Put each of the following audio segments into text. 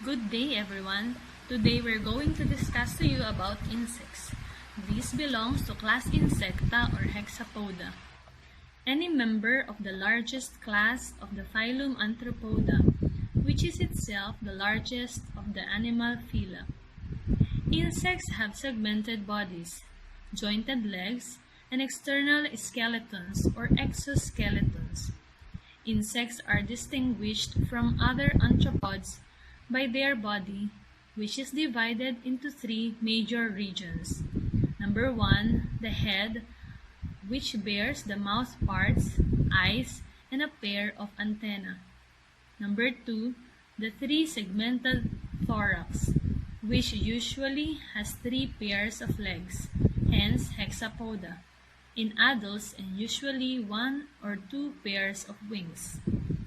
Good day everyone. Today we're going to discuss to you about insects. This belongs to class Insecta or Hexapoda. Any member of the largest class of the phylum Arthropoda, which is itself the largest of the animal phyla. Insects have segmented bodies, jointed legs, and external skeletons or exoskeletons. Insects are distinguished from other arthropods by their body, which is divided into three major regions. Number 1, the head, which bears the mouth parts, eyes, and a pair of antennae. Number 2, the three-segmented thorax, which usually has 3 pairs of legs, hence hexapoda, in adults and usually 1 or 2 pairs of wings.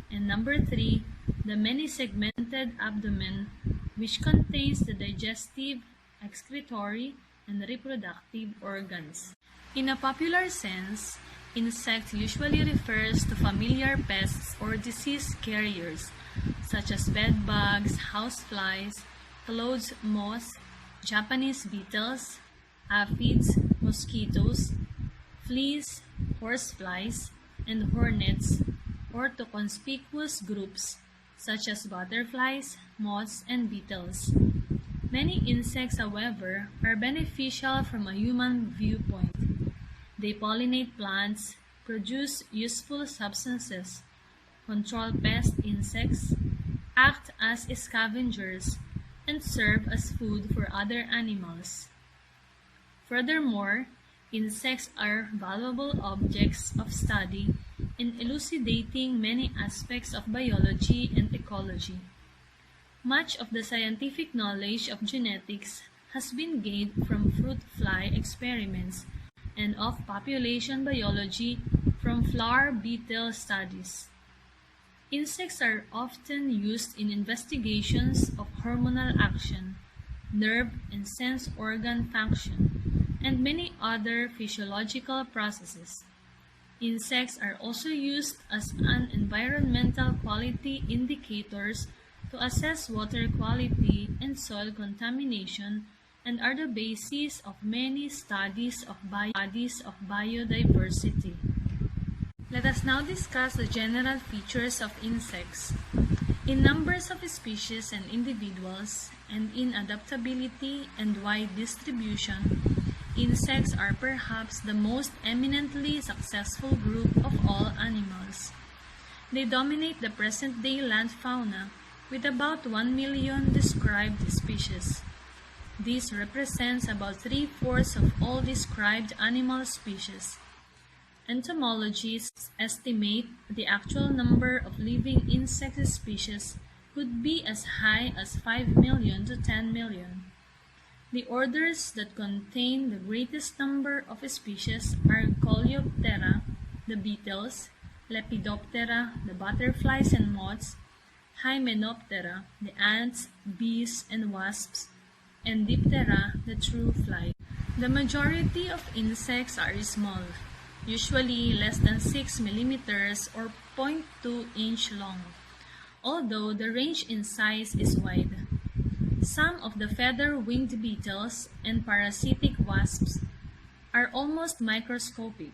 And number 3, the many-segmented abdomen, which contains the digestive, excretory, and reproductive organs. In a popular sense, insect usually refers to familiar pests or disease carriers, such as bedbugs, houseflies, clothes moths, Japanese beetles, aphids, mosquitoes, fleas, horseflies, and hornets, or to conspicuous groups such as butterflies, moths, and beetles. Many insects, however, are beneficial from a human viewpoint. They pollinate plants, produce useful substances, control pest insects, act as scavengers, and serve as food for other animals. Furthermore, insects are valuable objects of study in elucidating many aspects of biology and ecology. Much of the scientific knowledge of genetics has been gained from fruit fly experiments and of population biology from flower beetle studies. Insects are often used in investigations of hormonal action, nerve and sense organ function, and many other physiological processes. Insects are also used as an environmental quality indicators to assess water quality and soil contamination, and are the basis of many studies of biodiversity. Let us now discuss the general features of insects. In numbers of species and individuals, and in adaptability and wide distribution, insects are perhaps the most eminently successful group of all animals. They dominate the present-day land fauna, with about 1 million described species. This represents about 3/4 of all described animal species. Entomologists estimate the actual number of living insect species could be as high as 5 million to 10 million. The orders that contain the greatest number of species are Coleoptera, the beetles, Lepidoptera, the butterflies and moths, Hymenoptera, the ants, bees, and wasps, and Diptera, the true fly. The majority of insects are small, usually less than 6 millimeters or 0.2 inch long, although the range in size is wide. Some of the feather-winged beetles and parasitic wasps are almost microscopic,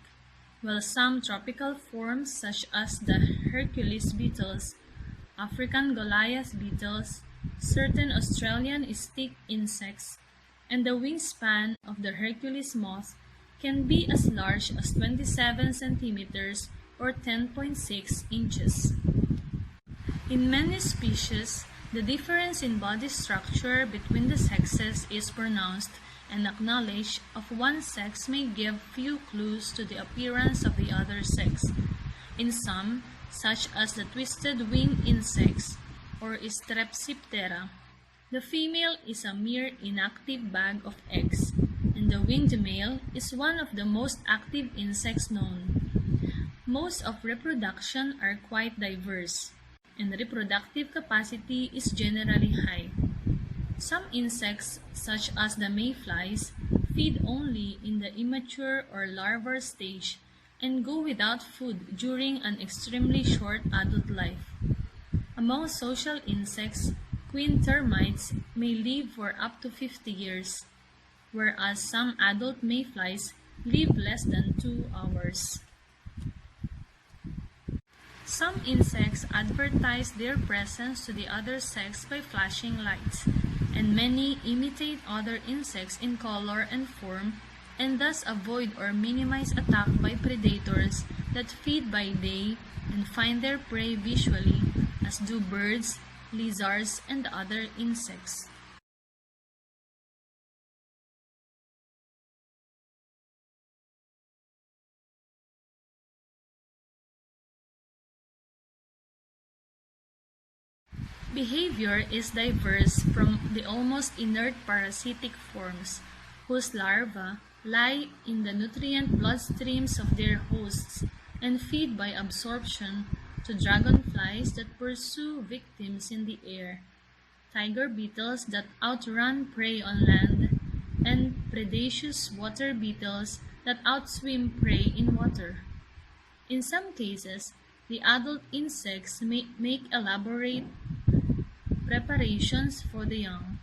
while some tropical forms such as the Hercules beetles, African Goliath beetles, certain Australian stick insects, and the wingspan of the Hercules moth can be as large as 27 centimeters or 10.6 inches. In many species, the difference in body structure between the sexes is pronounced, and knowledge of one sex may give few clues to the appearance of the other sex. In some, such as the twisted-winged insects or Strepsiptera, the female is a mere inactive bag of eggs, and the winged male is one of the most active insects known. Modes of reproduction are quite diverse, and reproductive capacity is generally high. Some insects, such as the mayflies, feed only in the immature or larval stage and go without food during an extremely short adult life. Among social insects, queen termites may live for up to 50 years, whereas some adult mayflies live less than 2 hours. Some insects advertise their presence to the other sex by flashing lights, and many imitate other insects in color and form, and thus avoid or minimize attack by predators that feed by day and find their prey visually, as do birds, lizards, and other insects. Behavior is diverse from the almost inert parasitic forms, whose larvae lie in the nutrient bloodstreams of their hosts and feed by absorption, to dragonflies that pursue victims in the air, tiger beetles that outrun prey on land, and predaceous water beetles that outswim prey in water. In some cases, the adult insects may make elaborate preparations for the young.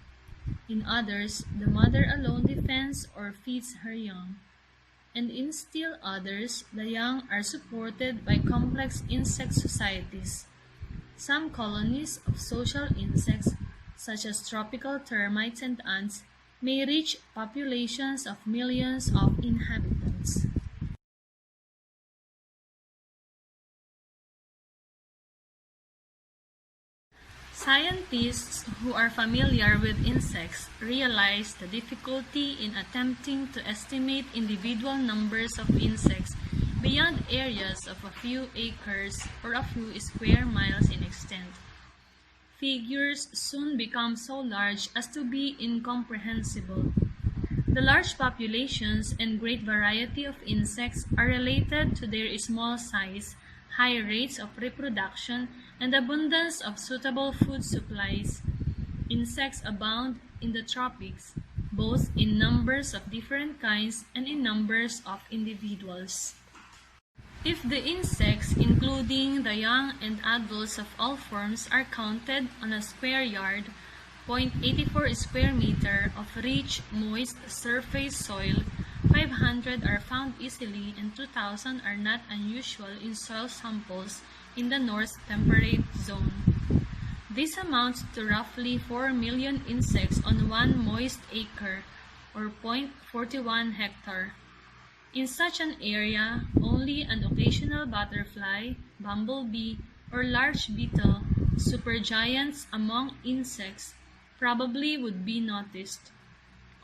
In others, the mother alone defends or feeds her young. And in still others, the young are supported by complex insect societies. Some colonies of social insects, such as tropical termites and ants, may reach populations of millions of inhabitants. Scientists who are familiar with insects realize the difficulty in attempting to estimate individual numbers of insects beyond areas of a few acres or a few square miles in extent. Figures soon become so large as to be incomprehensible. The large populations and great variety of insects are related to their small size, high rates of reproduction, and abundance of suitable food supplies. Insects abound in the tropics, both in numbers of different kinds and in numbers of individuals. If the insects, including the young and adults of all forms, are counted on a square yard, 0.84 square meter of rich, moist surface soil, 500 are found easily and 2,000 are not unusual in soil samples in the North Temperate Zone. This amounts to roughly 4 million insects on one moist acre, or 0.41 hectare. In such an area, only an occasional butterfly, bumblebee, or large beetle, supergiants among insects, probably would be noticed.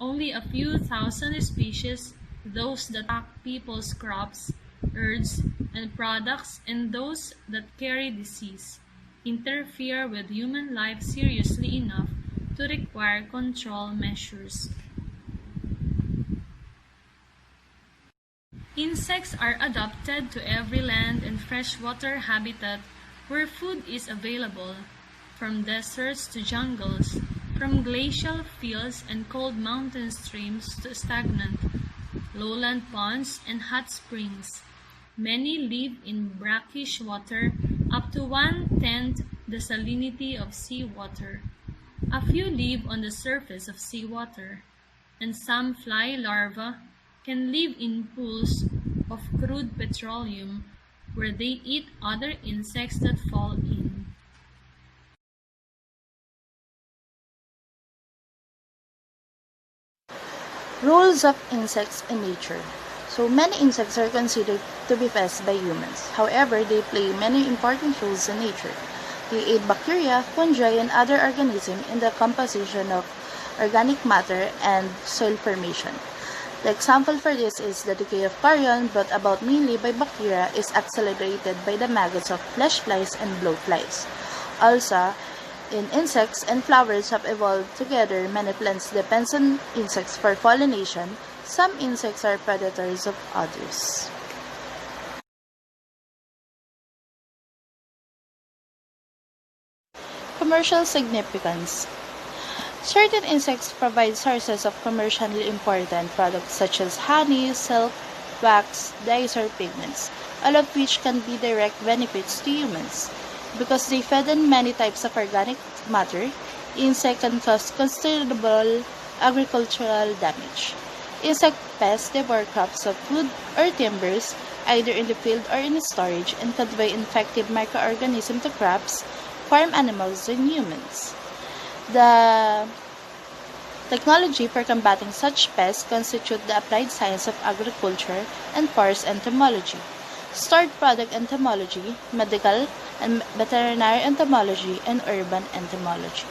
Only a few thousand species, those that attack people's crops, herds, and products, and those that carry disease, interfere with human life seriously enough to require control measures. Insects are adapted to every land and freshwater habitat where food is available, from deserts to jungles, from glacial fields and cold mountain streams to stagnant lowland ponds and hot springs. Many live in brackish water up to 1/10 the salinity of seawater. A few live on the surface of seawater, and some fly larvae can live in pools of crude petroleum where they eat other insects that fall in. Roles of insects in nature. So many insects are considered to be pests by humans. However, they play many important roles in nature. They aid bacteria, fungi, and other organisms in the composition of organic matter and soil formation. The example for this is the decay of carrion, brought about mainly by bacteria, is accelerated by the maggots of flesh flies and blowflies. Also, in insects and flowers have evolved together, many plants depend on insects for pollination. Some insects are predators of others. Commercial significance. Certain insects provide sources of commercially important products such as honey, silk, wax, dyes, or pigments, all of which can be direct benefits to humans. Because they feed on many types of organic matter, insect can cause considerable agricultural damage. Insect pests devour crops of food or timbers, either in the field or in storage, and convey infective microorganisms to crops, farm animals, and humans. The technology for combating such pests constitute the applied science of agriculture and forest entomology, stored product entomology, medical and veterinary entomology, and urban entomology.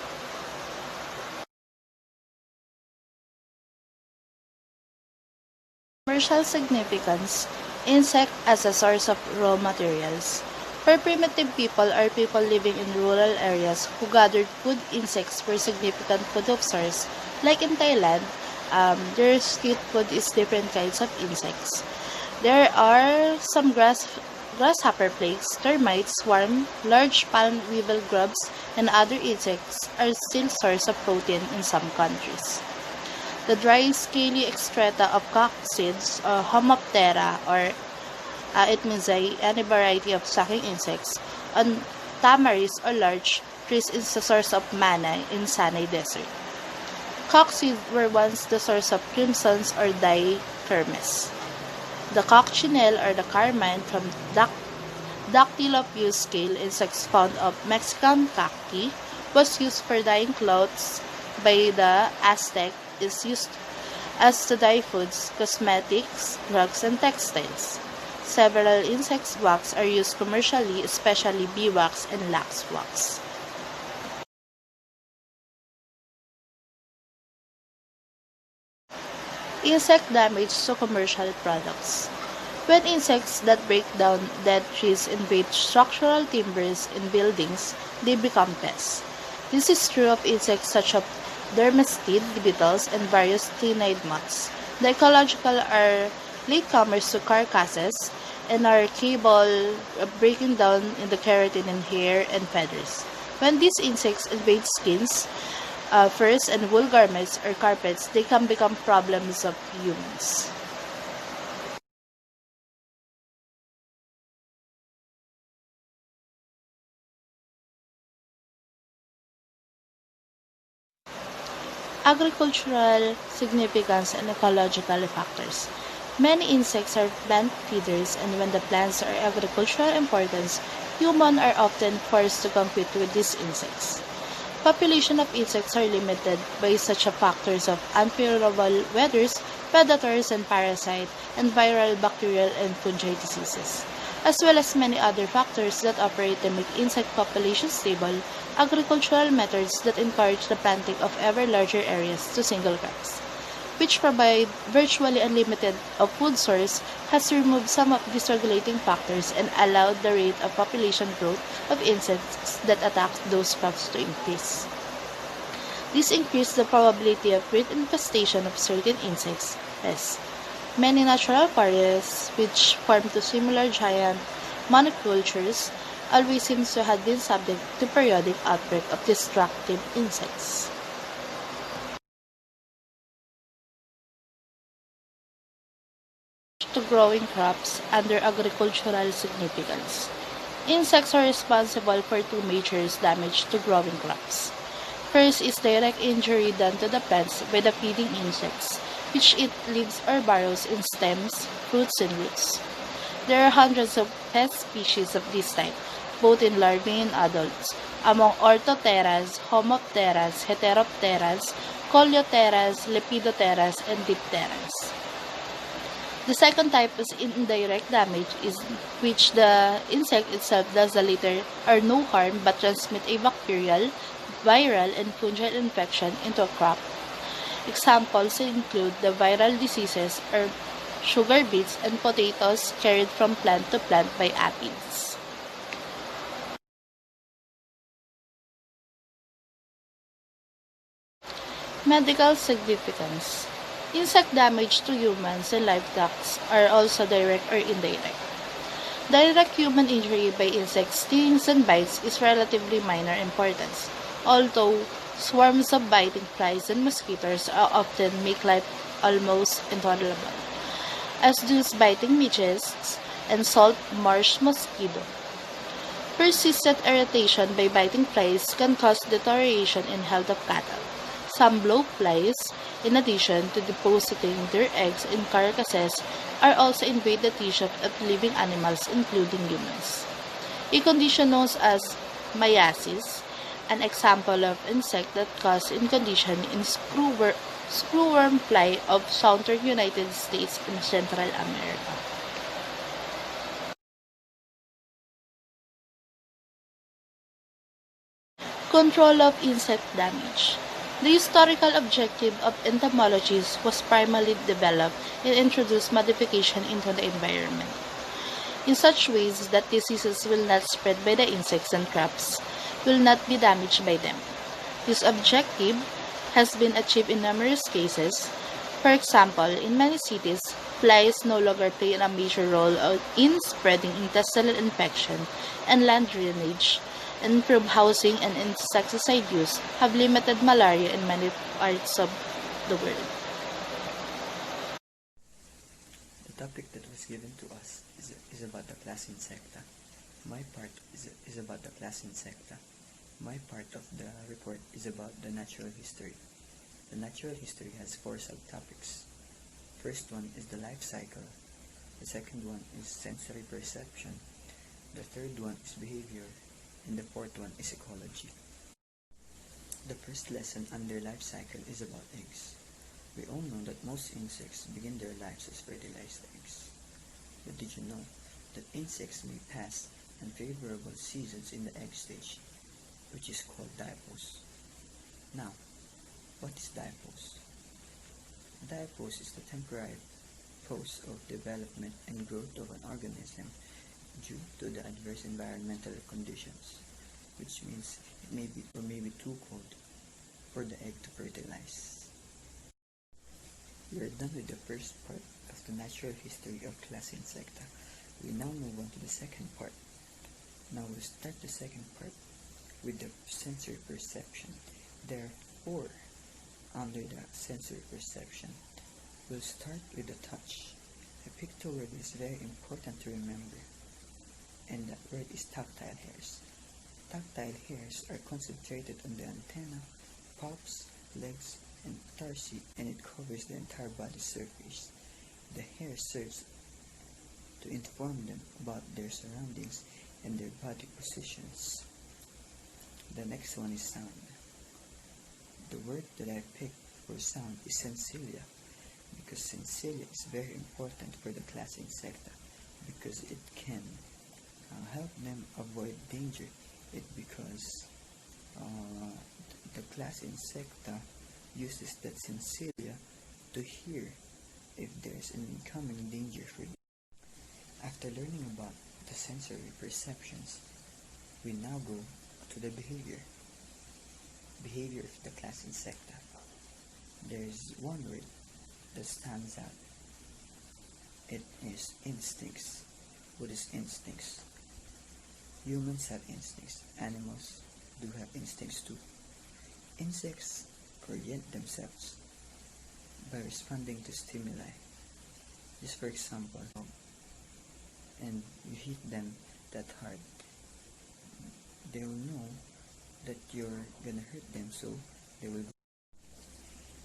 Commercial significance, insect as a source of raw materials. For primitive people or people living in rural areas who gathered food, insects were significant food source. Like in Thailand, their street food is different kinds of insects. There are some grasshopper plagues, termites, swarm, large palm weevil grubs, and other insects are still source of protein in some countries. The dry, scaly excreta of coccids, Homoptera, or it means any variety of sucking insects, on tamaris or large trees is the source of manna in Sinai Desert. Coccids were once the source of crimsons or dikermes. The cocchinelle or the carmine from Dactylopus scale insects found of Mexican cacti was used for dyeing clothes by the Aztec is used as to dye foods, cosmetics, drugs, and textiles. Several insects wax are used commercially, especially beeswax and lax wax. Insect damage to commercial products. When insects that break down dead trees invade structural timbers in buildings, they become pests. This is true of insects such as dermestid beetles and various ctenoid moths. The ecological are latecomers to carcasses and are capable of breaking down in the keratin in hair and feathers. When these insects invade skins, furs, and wool garments or carpets, they can become problems of humans. Agricultural significance and ecological factors. Many insects are plant feeders, and when the plants are agricultural importance, humans are often forced to compete with these insects. Population of insects are limited by such factors of unfavorable weathers, predators and parasites, and viral, bacterial, and fungi diseases, as well as many other factors that operate to make insect populations stable. Agricultural methods that encourage the planting of ever larger areas to single crops, which provide virtually unlimited of food source, has removed some of these regulating factors and allowed the rate of population growth of insects that attack those crops to increase. This increased the probability of great infestation of certain insects, pests. Many natural forests, which form to similar giant monocultures, always seems to have been subject to periodic outbreak of destructive insects. To growing crops under agricultural significance. Insects are responsible for two major damage to growing crops. First is direct injury done to the plants by the feeding insects, which eat leaves or burrows in stems, fruits, and roots. There are hundreds of pest species of this type, both in larvae and adults, among Orthoteras, Homopteras, Heteropteras, Coleopteras, Lepidopteras, and Dipteras. The second type is indirect damage, is which the insect itself does a little or no harm but transmit a bacterial, viral, and fungal infection into a crop. Examples include the viral diseases or sugar beets and potatoes carried from plant to plant by aphids. Medical significance. Insect damage to humans and livestock are also direct or indirect. Direct human injury by insects, stings, and bites is relatively minor importance, although swarms of biting flies and mosquitoes often make life almost intolerable, as do biting midges and salt marsh mosquito. Persistent irritation by biting flies can cause deterioration in health of cattle. Some blowflies, in addition to depositing their eggs in carcasses, are also invade the tissue of living animals, including humans. A condition known as myiasis, an example of insect that cause condition in screwworm fly of southern United States and Central America. Control of insect damage. The historical objective of entomology was primarily developed and introduce modification into the environment, in such ways that diseases will not spread by the insects and crops will not be damaged by them. This objective has been achieved in numerous cases. For example, in many cities, flies no longer play a major role in spreading intestinal infection and land drainage. Improved housing and insecticide use have limited malaria in many parts of the world. The topic that was given to us is about the class Insecta. My part is about the class Insecta. My part of the report is about the natural history. The natural history has 4 subtopics. First one is the life cycle. The second one is sensory perception. The third one is behavior. And the fourth one is ecology. The first lesson under life cycle is about eggs. We all know that most insects begin their lives as fertilized eggs. But did you know that insects may pass unfavorable seasons in the egg stage, which is called diapause? Now, what is diapause? Diapause is the temporary pause of development and growth of an organism due to the adverse environmental conditions, which means it may be too cold for the egg to fertilize. We are done with the first part of the natural history of class Insecta. We now move on to the second part. Now we'll start the second part with the sensory perception. There are 4 under the sensory perception. We'll start with the touch. A picture word is very important to remember, and that word is tactile hairs. Tactile hairs are concentrated on the antenna, palps, legs, and tarsi, and it covers the entire body surface. The hair serves to inform them about their surroundings and their body positions. The next one is sound. The word that I picked for sound is sensilia, because sensilia is very important for the class Insecta, because it can help them avoid danger. Because the class Insecta uses that sensilia to hear if there's an incoming danger for them. After learning about the sensory perceptions, we now go to the behavior. Behavior of the class Insecta. There's one word that stands out. It is instincts. What is instincts? Humans have instincts. Animals do have instincts too. Insects orient themselves by responding to stimuli. Just for example, and you hit them that hard, they will know that you're gonna hurt them, so they will.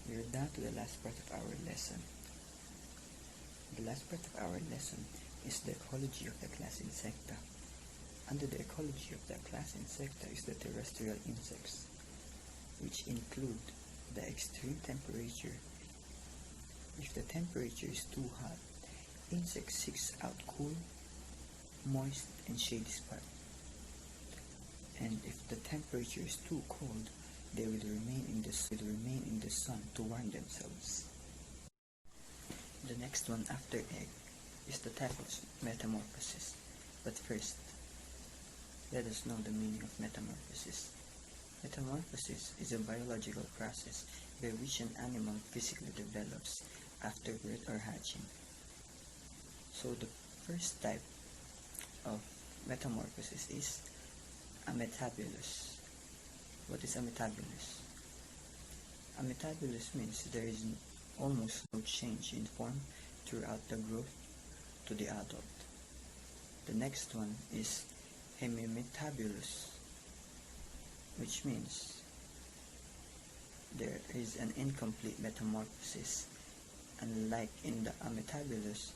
We're down to the last part of our lesson. The last part of our lesson is the ecology of the class Insecta. Under the ecology of the class Insecta is the terrestrial insects, which include the extreme temperature. If the temperature is too hot, insects seek out cool, moist, and shady spot. And if the temperature is too cold, they will remain in the sun to warm themselves. The next one after egg is the type of metamorphosis. But first, let us know the meaning of metamorphosis. Metamorphosis is a biological process by which an animal physically develops after birth or hatching. So the first type of metamorphosis is a metabolus. What is a metabolus? A metabolus means there is almost no change in form throughout the growth to the adult. The next one is hemimetabulous, which means there is an incomplete metamorphosis, unlike in the ametabulous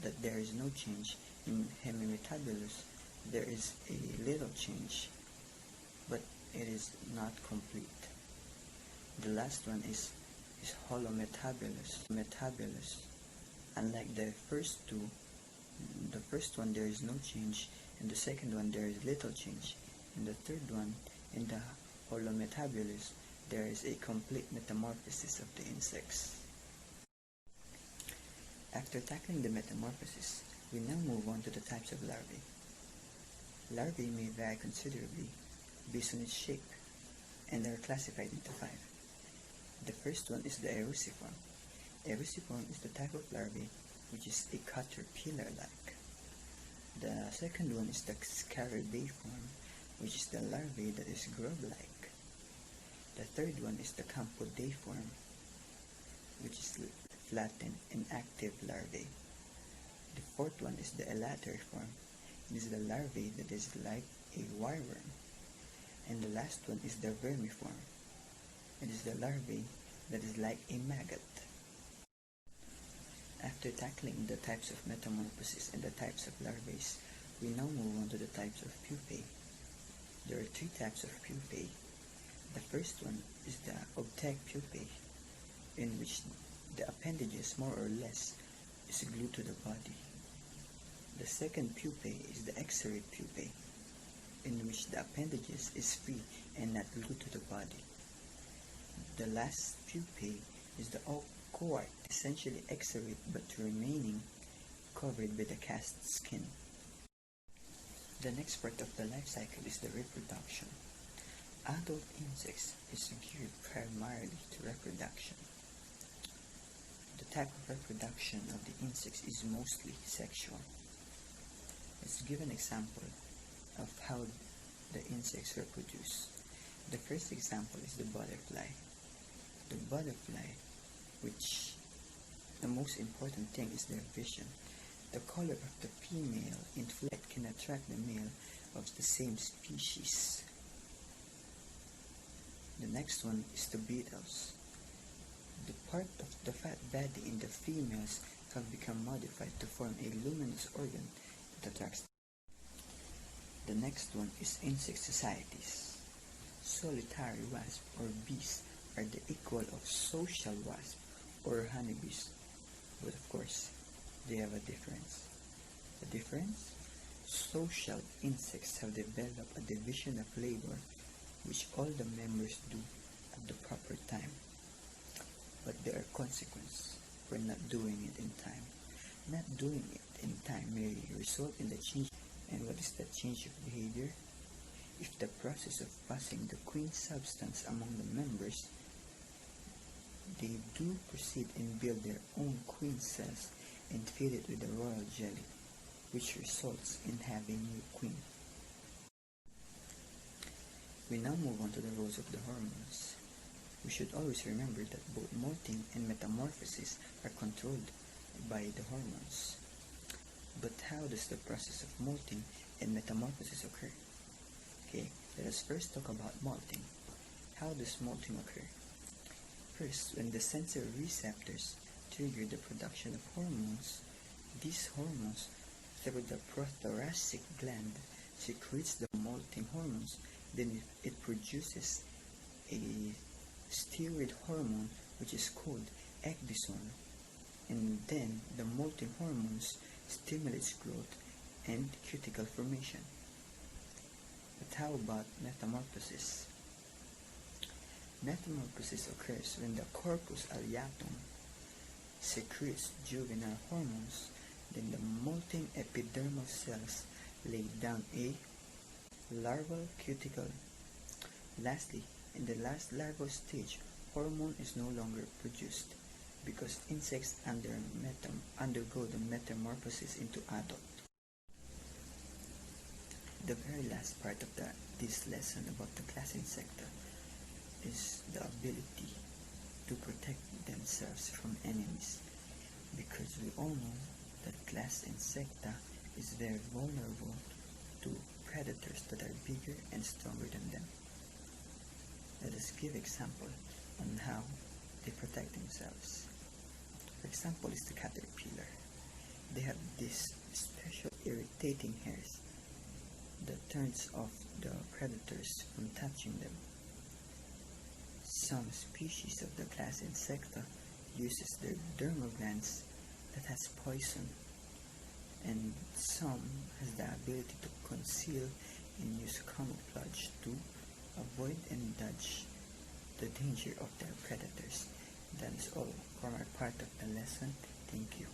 that there is no change. In hemimetabulous there is a little change, but it is not complete. The last one is holometabulous. Unlike the first two, the first one there is no change, and the second one there is little change. In the third one, in the holometabulous, there is a complete metamorphosis of the insects. After tackling the metamorphosis, we now move on to the types of larvae. Larvae may vary considerably based on its shape and are classified into 5. The first one is the eruciform. Eruciform is the type of larvae which is a caterpillar-like. The second one is the scarabaeiform, which is the larvae that is grub-like. The third one is the campodeiform, which is flattened and active larvae. The fourth one is the elateriform. It is the larvae that is like a wireworm. And the last one is the vermiform. It is the larvae that is like a maggot. After tackling the types of metamorphosis and the types of larvae, we now move on to the types of pupae. There are 3 types of pupae. The first one is the obtuse pupae, in which the appendages more or less is glued to the body. The second pupae is the exarate pupae, in which the appendages is free and not glued to the body. The last pupae is the coart, essentially exarate but remaining covered by the cast skin. The next part of the life cycle is the reproduction. Adult insects is geared primarily to reproduction. The type of reproduction of the insects is mostly sexual. Let's give an example of how the insects reproduce. The first example is the butterfly. The butterfly, which the most important thing is their vision. The color of the female in flight can attract the male of the same species. The next one is the beetles. The part of the fat body in the females have become modified to form a luminous organ that attracts. The next one is insect societies. Solitary wasps or bees are the equal of social wasps or honeybees, but of course they have a difference. The difference? Social insects have developed a division of labor which all the members do at the proper time, but there are consequences for not doing it in time. Not doing it in time may result in the change. And what is the change of behavior? If the process of passing the queen substance among the members, they do proceed and build their own queen cells and feed it with the royal jelly, which results in having new queen. We now move on to the roles of the hormones. We should always remember that both molting and metamorphosis are controlled by the hormones. But how does the process of molting and metamorphosis occur? Okay, let us first talk about molting. How does molting occur? First, when the sensory receptors trigger the production of hormones, these hormones, through the prothoracic gland, secretes the molting hormones. Then it produces a steroid hormone which is called ecdysone, and then the molting hormones stimulates growth and cuticle formation. But how about metamorphosis? Metamorphosis occurs when the corpus alliatum secretes juvenile hormones, then the molting epidermal cells lay down a larval cuticle. Lastly, in the last larval stage, hormone is no longer produced because insects undergo the metamorphosis into adult. The very last part of this lesson about the class Insecta is the ability to protect themselves from enemies, because we all know that class Insecta is very vulnerable to predators that are bigger and stronger than them. Let us give example on how they protect themselves. For example is the caterpillar. They have these special irritating hairs that turns off the predators from touching them. Some species of the class Insecta uses their dermal glands that has poison, and some has the ability to conceal and use camouflage to avoid and dodge the danger of their predators. That is all for my part of the lesson. Thank you.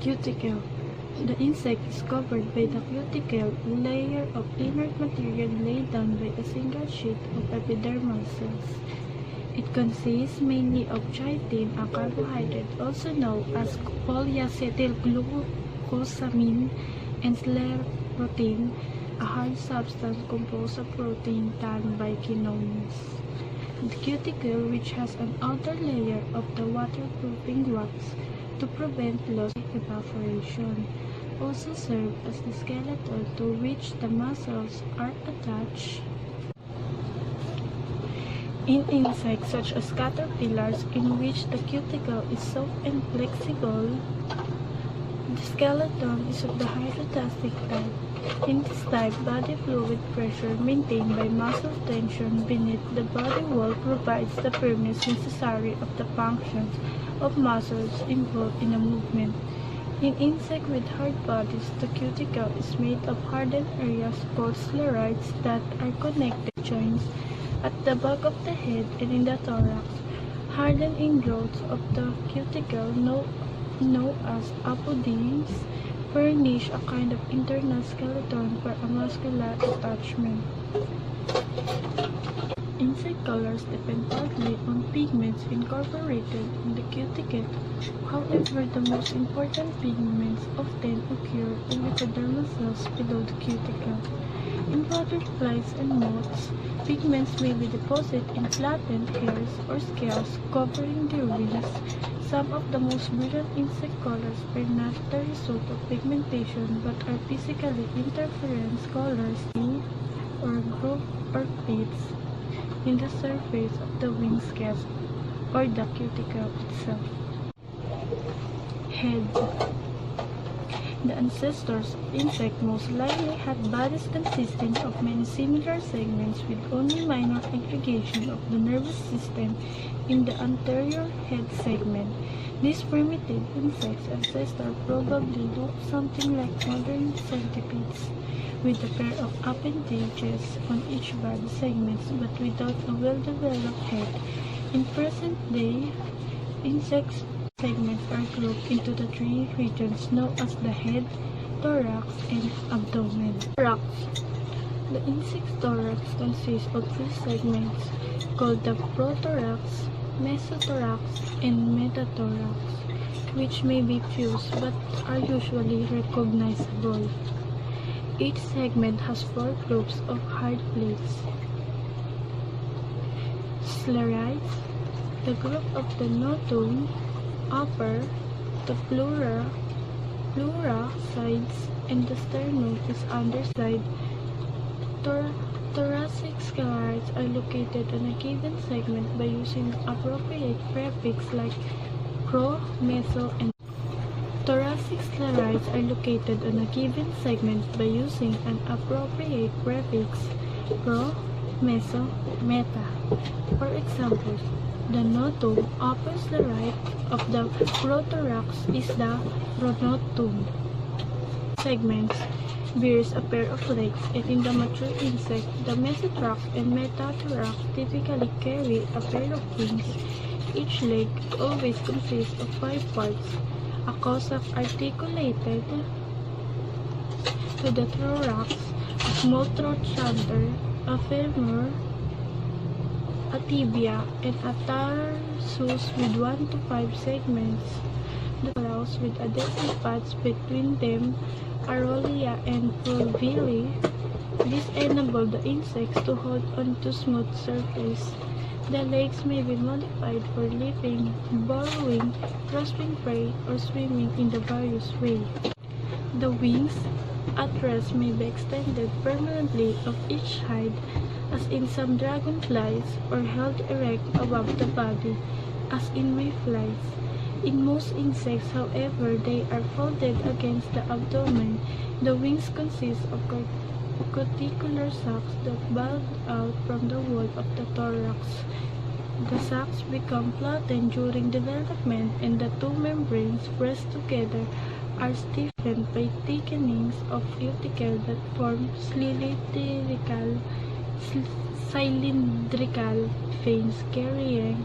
Cuticle. The insect is covered by the cuticle, a layer of inert material laid down by a single sheet of epidermal cells. It consists mainly of chitin, a carbohydrate also known as polyacetylglucosamine, and sclerotin, a hard substance composed of protein tanned by kinones. The cuticle, which has an outer layer of the waterproofing wax to prevent loss evaporation, also serve as the skeleton to which the muscles are attached. In insects such as caterpillars, in which the cuticle is soft and flexible, the skeleton is of the hydrostatic type. In this type, body fluid pressure maintained by muscle tension beneath the body wall provides the firmness necessary of the functions of muscles involved in a movement. In insects with hard bodies, the cuticle is made of hardened areas called sclerites that are connected joints at the back of the head and in the thorax. Hardened ingrowths of the cuticle, known as apodemes, furnish a kind of internal skeleton for a muscular attachment. Insect colors depend partly on pigments incorporated in the cuticle. However, the most important pigments often occur in epidermal cells below the cuticle. In butterflies and moths, pigments may be deposited in flattened hairs or scales covering their wings. Some of the most brilliant insect colors are not the result of pigmentation but are physically interference colors or group or pits in the surface of the wing scales or the cuticle itself. Head. The ancestors of insects most likely had bodies consisting of many similar segments with only minor aggregation of the nervous system in the anterior head segment. These primitive insects' ancestors probably looked something like modern centipedes, with a pair of appendages on each body segment but without a well-developed head. In present day, insects' segments are grouped into the three regions known as the head, thorax, and abdomen. Thorax. The insect's thorax consists of three segments called the prothorax, mesothorax, and metathorax, which may be fused but are usually recognizable. Each segment has four groups of hard plates. Sclerites, the group of the notum, upper, the pleura, sides, and the sternum is underside. Thoracic sclerites are located on a given segment by using appropriate prefix like pro, meso, and thoracic sclerites are located on a given segment by using an appropriate prefix pro, meso, meta. For example, the notum upper sclerite of the prothorax is the pronotum. Segments bears a pair of legs, and in the mature insect, the mesothorax and metathorax typically carry a pair of wings. Each leg always consists of 5 parts: a cossack articulated to the thorax, a small throat chanter, a femur, a tibia, and a tarsus with 1 to 5 segments. The thorax with adhesive pads between them, areola and villi. This enables the insects to hold onto smooth surface. The legs may be modified for leaping, burrowing, grasping prey, or swimming in the various ways. The wings at rest may be extended permanently of each side, as in some dragonflies, or held erect above the body, as in mayflies. In most insects, however, they are folded against the abdomen. The wings consist of cuticular sacs that bulge out from the wall of the thorax. The sacs become flattened during development, and the two membranes pressed together are stiffened by thickenings of cuticle that form cylindrical veins carrying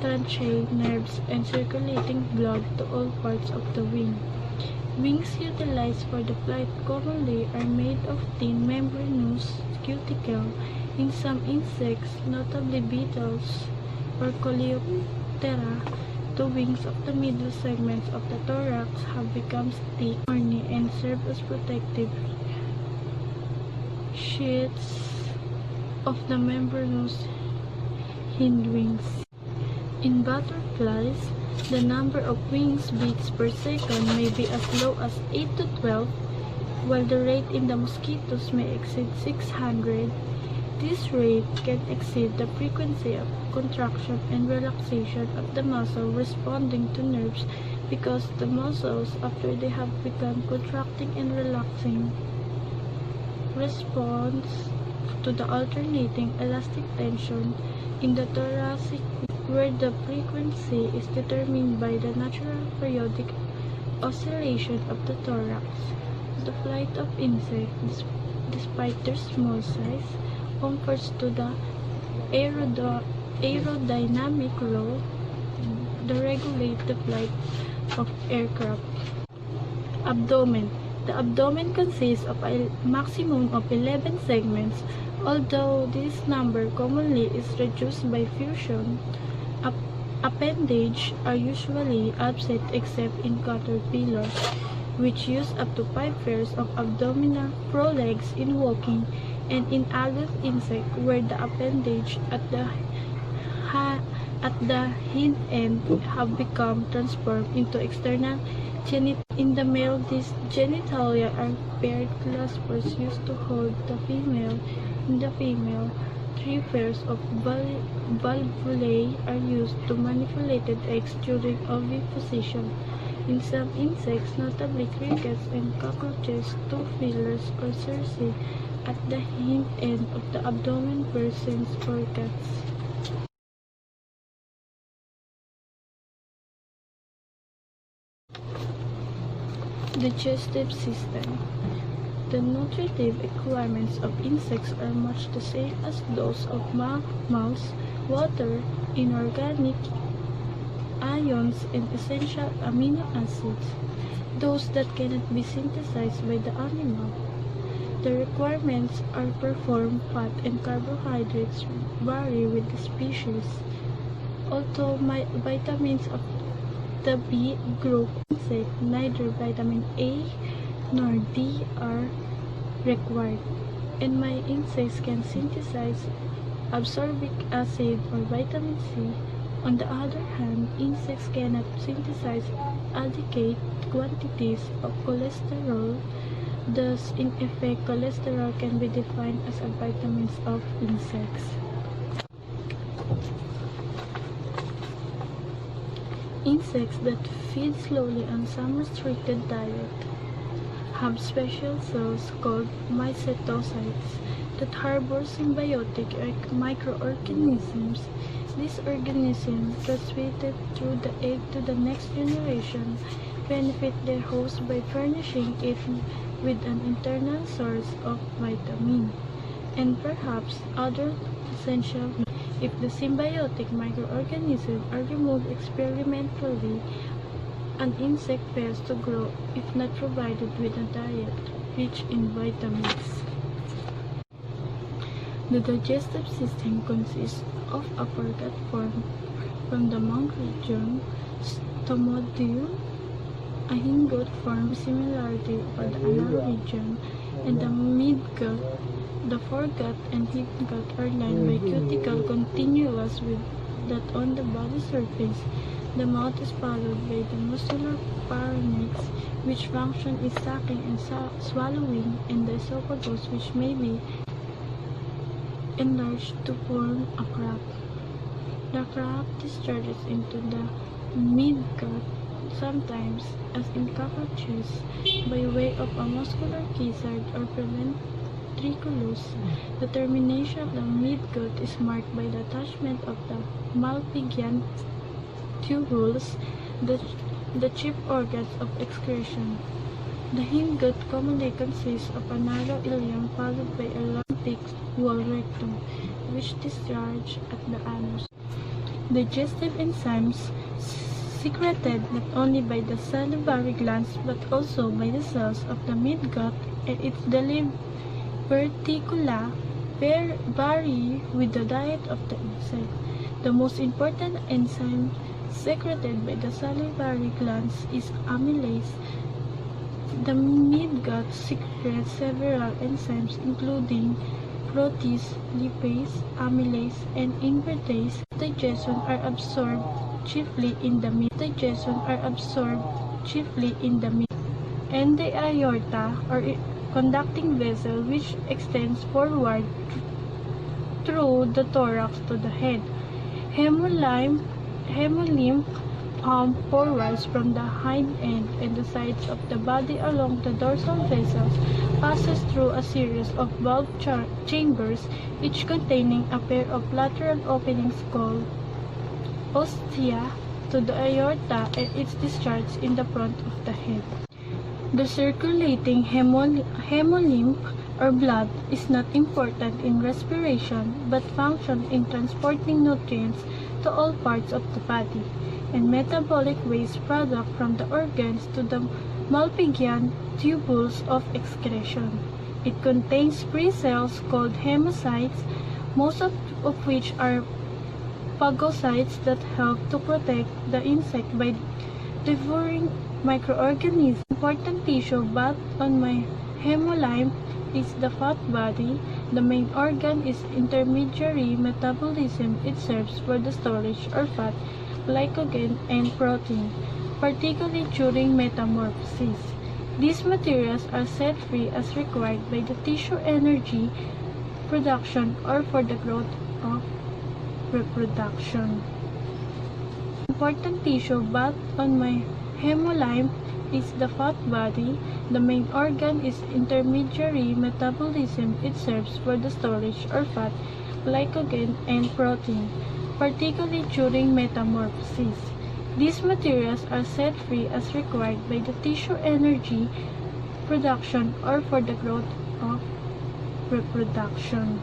trachea nerves and circulating blood to all parts of the wing. Wings utilized for the flight commonly are made of thin membranous cuticle. In some insects, notably beetles or Coleoptera, the wings of the middle segments of the thorax have become thick, horny, and serve as protective sheaths of the membranous hindwings. In butterflies, the number of wings beats per second may be as low as 8 to 12, while the rate in the mosquitoes may exceed 600. This rate can exceed the frequency of contraction and relaxation of the muscle responding to nerves, because the muscles, after they have begun contracting and relaxing, responds to the alternating elastic tension in the thoracic, where the frequency is determined by the natural periodic oscillation of the thorax. The flight of insects, despite their small size, confers to the aerodynamic law that regulate the flight of aircraft. Abdomen. The abdomen consists of a maximum of 11 segments, although this number commonly is reduced by fusion. Appendages are usually absent except in caterpillars, which use up to 5 pairs of abdominal prolegs in walking, and in adult insects, where the appendage at the hind end have become transformed into external genitalia. In the male, these genitalia are paired claspers used to hold the female. In the female, 3 pairs of valvulae are used to manipulate eggs during oviposition. In some insects, notably crickets and cockroaches, 2 fillers or cerci at the hind end of the abdomen presents organs. Digestive system. The nutritive requirements of insects are much the same as those of mammals: water, inorganic ions, and essential amino acids, those that cannot be synthesized by the animal. The requirements are performed. Fat and carbohydrates vary with the species. Although vitamins of the B group insect, neither vitamin A nor D are required, and my insects can synthesize ascorbic acid or vitamin C. On the other hand, insects cannot synthesize adequate quantities of cholesterol. Thus, in effect, cholesterol can be defined as a vitamin of insects. Insects that feed slowly on some restricted diet have special cells called mycetocytes that harbor symbiotic microorganisms. These organisms, transmitted through the egg to the next generation, benefit their host by furnishing it with an internal source of vitamin and perhaps other essential. If the symbiotic microorganisms are removed experimentally, an insect fails to grow if not provided with a diet rich in vitamins. The digestive system consists of upper gut form from the mouth region, stomodule, a hindgut form similarly for the anal region, and the midgut. The foregut and hindgut are lined by cuticle continuous with that on the body surface. The mouth is followed by the muscular pharynx, which function is sucking and swallowing, and the esophagus, which may be enlarged to form a crab. The crab discharges into the midgut, sometimes, as in cockroaches, by way of a muscular gizzard or ventriculus. The termination of the midgut is marked by the attachment of the Malpighian tubules, the chief organs of excretion. The hindgut commonly consists of a narrow ileum followed by a long thick wall rectum, which discharge at the anus. Digestive enzymes secreted not only by the salivary glands but also by the cells of the midgut and its diverticula vary with the diet of the insect. The most important enzyme secreted by the salivary glands is amylase. The midgut secretes several enzymes including protease, lipase, amylase, and invertase. Digestion are absorbed chiefly in the and the aorta or conducting vessel which extends forward through the thorax to the head. Hemolymph pump forwards from the hind end and the sides of the body along the dorsal vessels, passes through a series of valve chambers, each containing a pair of lateral openings called ostia, to the aorta, and its discharge in the front of the head. The circulating hemolymph or blood is not important in respiration but functions in transporting nutrients to all parts of the body, and metabolic waste product from the organs to the Malpighian tubules of excretion. It contains free cells called hemocytes, most of which are phagocytes that help to protect the insect by devouring microorganisms. Important tissue but on my hemolymph is the fat body. The main organ is intermediary metabolism. It serves for the storage of fat, glycogen, and protein, particularly during metamorphosis. These materials are set free as required by the tissue energy production or for the growth of reproduction. Important tissue but on my hemolymph is the fat body. The main organ is intermediary metabolism. It serves for the storage of fat, glycogen, and protein, particularly during metamorphosis. These materials are set free as required by the tissue energy production or for the growth of reproduction.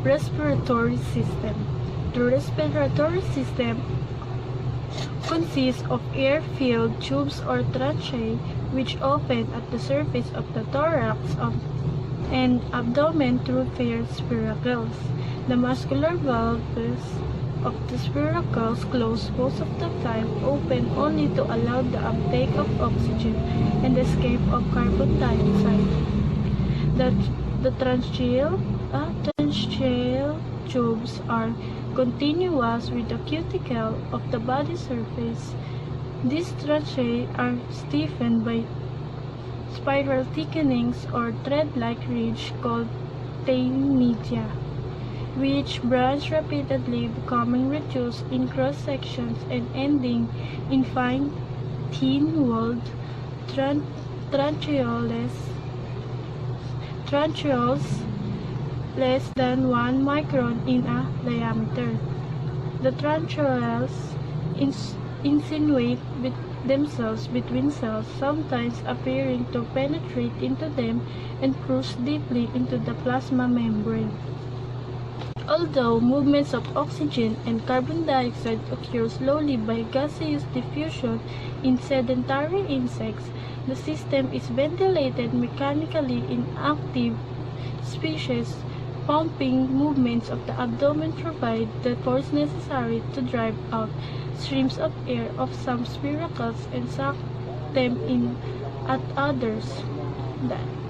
Respiratory system. The respiratory system consists of air-filled tubes or tracheae which open at the surface of the thorax and abdomen through fair spiracles. The muscular valves of the spiracles close most of the time, open only to allow the uptake of oxygen and the escape of carbon dioxide. The tracheal tubes are continuous with the cuticle of the body surface. These tracheae are stiffened by spiral thickenings or thread-like ridge called taenidia, which branch rapidly, becoming reduced in cross-sections and ending in fine, thin-walled tracheoles less than 1 micron in a diameter. The tracheoles insinuate themselves between cells, sometimes appearing to penetrate into them and cruise deeply into the plasma membrane. Although movements of oxygen and carbon dioxide occur slowly by gaseous diffusion in sedentary insects, the system is ventilated mechanically in active species. Pumping movements of the abdomen provide the force necessary to drive out streams of air of some spiracles and suck them in at others.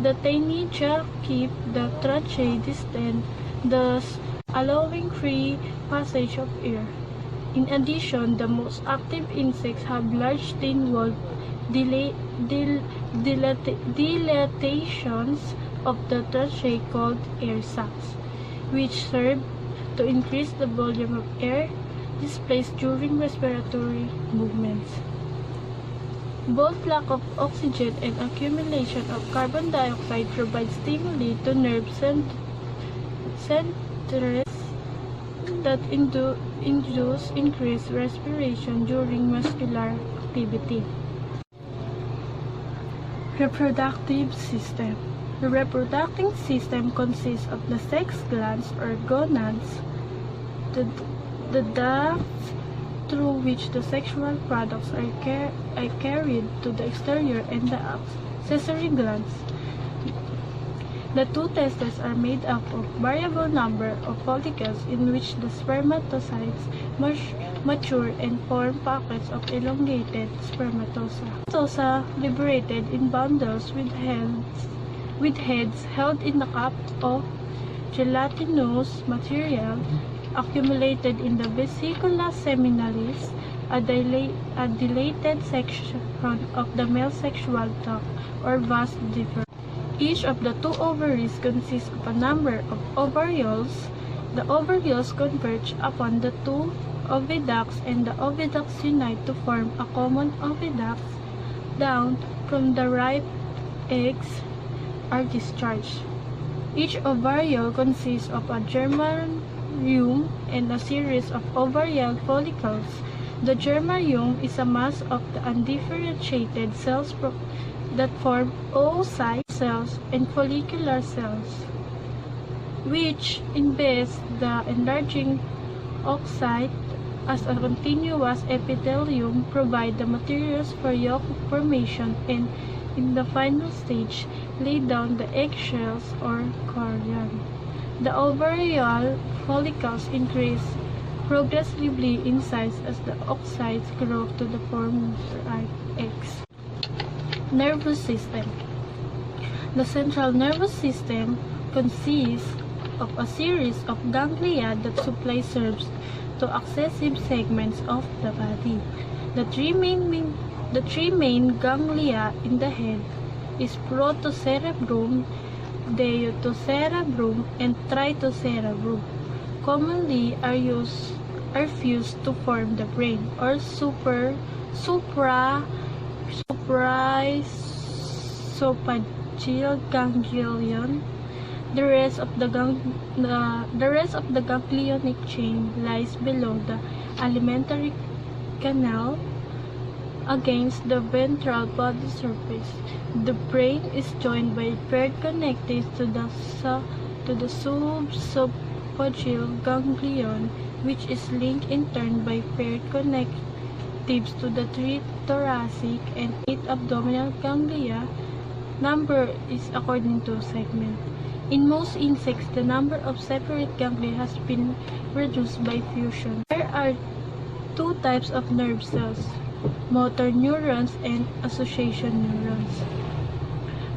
The tiny jaw keep the trachea distant, thus allowing free passage of air. In addition, the most active insects have large thin-walled dilatations of the trachea called air sacs, which serve to increase the volume of air displaced during respiratory movements. Both lack of oxygen and accumulation of carbon dioxide provide stimuli to nerve centers that induce increased respiration during muscular activity. Reproductive system. The reproductive system consists of the sex glands or gonads, the ducts through which the sexual products are carried to the exterior, and the accessory glands. The two testes are made up of variable number of follicles in which the spermatocytes mature and form packets of elongated spermatoza. Spermatoza liberated in bundles with heads held in the cup of gelatinous material accumulated in the vesicula seminalis, a dilated section of the male sexual duct or vas deferens. Each of the two ovaries consists of a number of ovarioles. The ovarioles converge upon the two oviducts, and the oviducts unite to form a common oviduct. Down from the ripe eggs are discharged. Each ovariole consists of a germarium and a series of ovarial follicles. The germarium is a mass of the undifferentiated cells that form oocyte cells and follicular cells, which invest the enlarging oocyte as a continuous epithelium, provide the materials for yolk formation, and in the final stage lay down the eggshells or chorion. The ovarial follicles increase progressively in size as the oocytes grow to the form of ripe eggs. Nervous system. The central nervous system consists of a series of ganglia that supply nerves to successive segments of the body. The three main ganglia in the head is protocerebrum, deuterocerebrum, and tritocerebrum. Commonly are fused to form the brain or supraesophageal ganglion. The rest of the ganglionic chain lies below the alimentary canal against the ventral body surface. The brain is joined by paired connectives to the subesophageal ganglion, which is linked in turn by paired connectives to the 3 thoracic and 8 abdominal ganglia. Number is according to segment. In most insects, the number of separate ganglia has been reduced by fusion. There are two types of nerve cells: motor neurons and association neurons.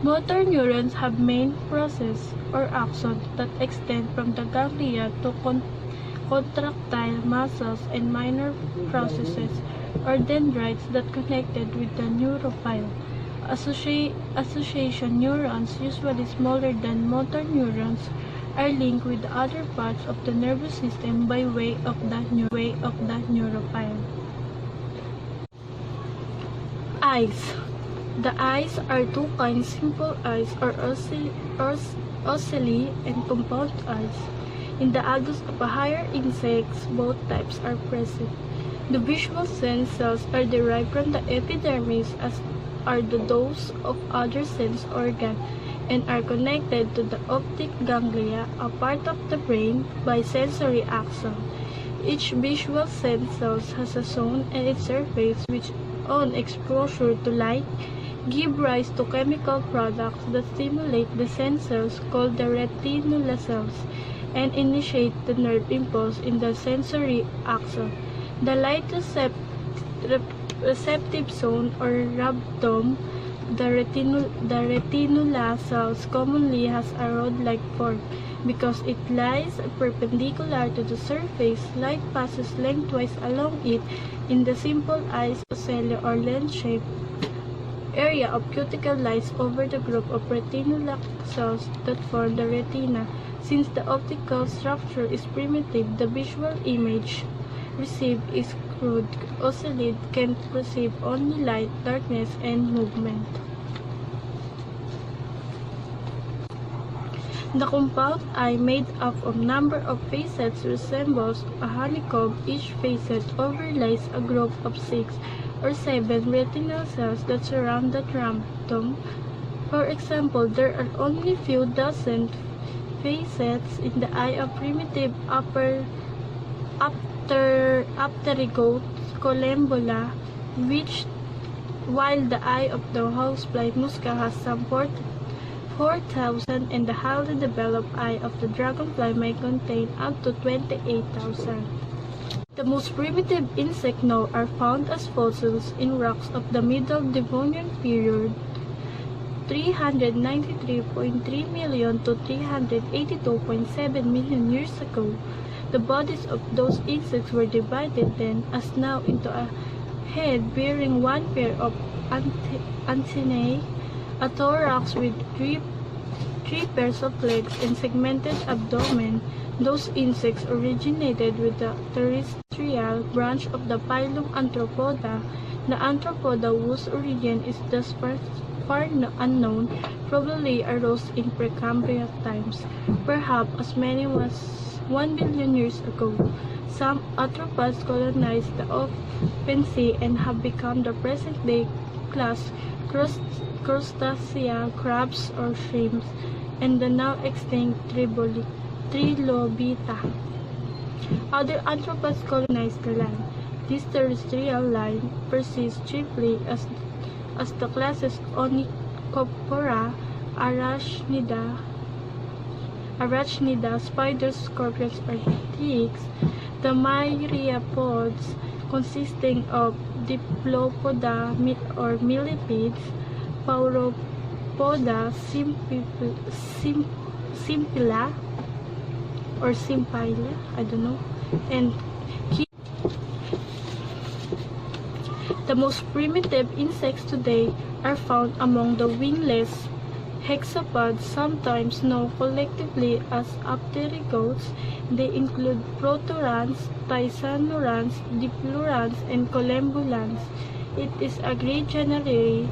Motor neurons have main process or axons that extend from the ganglia to contractile muscles, and minor processes or dendrites that connected with the neurophile. Association neurons, usually smaller than motor neurons, are linked with other parts of the nervous system by way of the neurophile. Eyes. The eyes are two kinds: simple eyes or ocelli and compound eyes. In the adults of a higher insects, both types are present. The visual sense cells are derived from the epidermis, as are those of other sense organs, and are connected to the optic ganglia, a part of the brain, by sensory axon. Each visual sense cell has a zone in its surface which, on exposure to light, give rise to chemical products that stimulate the sense cells called the retinal cells and initiate the nerve impulse in the sensory axon. The light receptive zone or rhabdom The retinula cells commonly has a rod-like form because it lies perpendicular to the surface. Light passes lengthwise along it in the simple isocellular or lens-shaped area of cuticle lies over the group of retinal cells that form the retina. Since the optical structure is primitive, the visual image received is crude. Ocellid can perceive only light, darkness, and movement. The compound eye, made up of a number of facets, resembles a honeycomb. Each facet overlays a group of 6 or 7 retinal cells that surround the rhamnum. For example, there are only few dozen facets in the eye of primitive pterygote collembola, while the eye of the housefly musca has some 4,000, and the highly developed eye of the dragonfly may contain up to 28,000. The most primitive insects known are found as fossils in rocks of the Middle Devonian period, 393.3 million to 382.7 million years ago. The bodies of those insects were divided then, as now, into a head bearing one pair of antennae, a thorax with three pairs of legs, and segmented abdomen. Those insects originated with the terrestrial branch of the phylum Arthropoda. The Arthropoda, whose origin is thus far unknown, probably arose in Precambrian times, perhaps as many as 1 billion years ago. Some arthropods colonized the open sea and have become the present-day class Crustacea, crabs or shrimps, and the now extinct trilobita. Other arthropods colonized the land. This terrestrial line persists chiefly as the classes Onychopora, Arachnida, spiders, scorpions, or ticks. The myriapods, consisting of Diplopoda or millipedes, Pauropoda, Simpila, or Simpila, I don't know, and the most primitive insects today are found among the wingless hexapods, sometimes known collectively as pterygotes. They include proturans, thysanurans, diplurans, and collembolans. It is agreed generally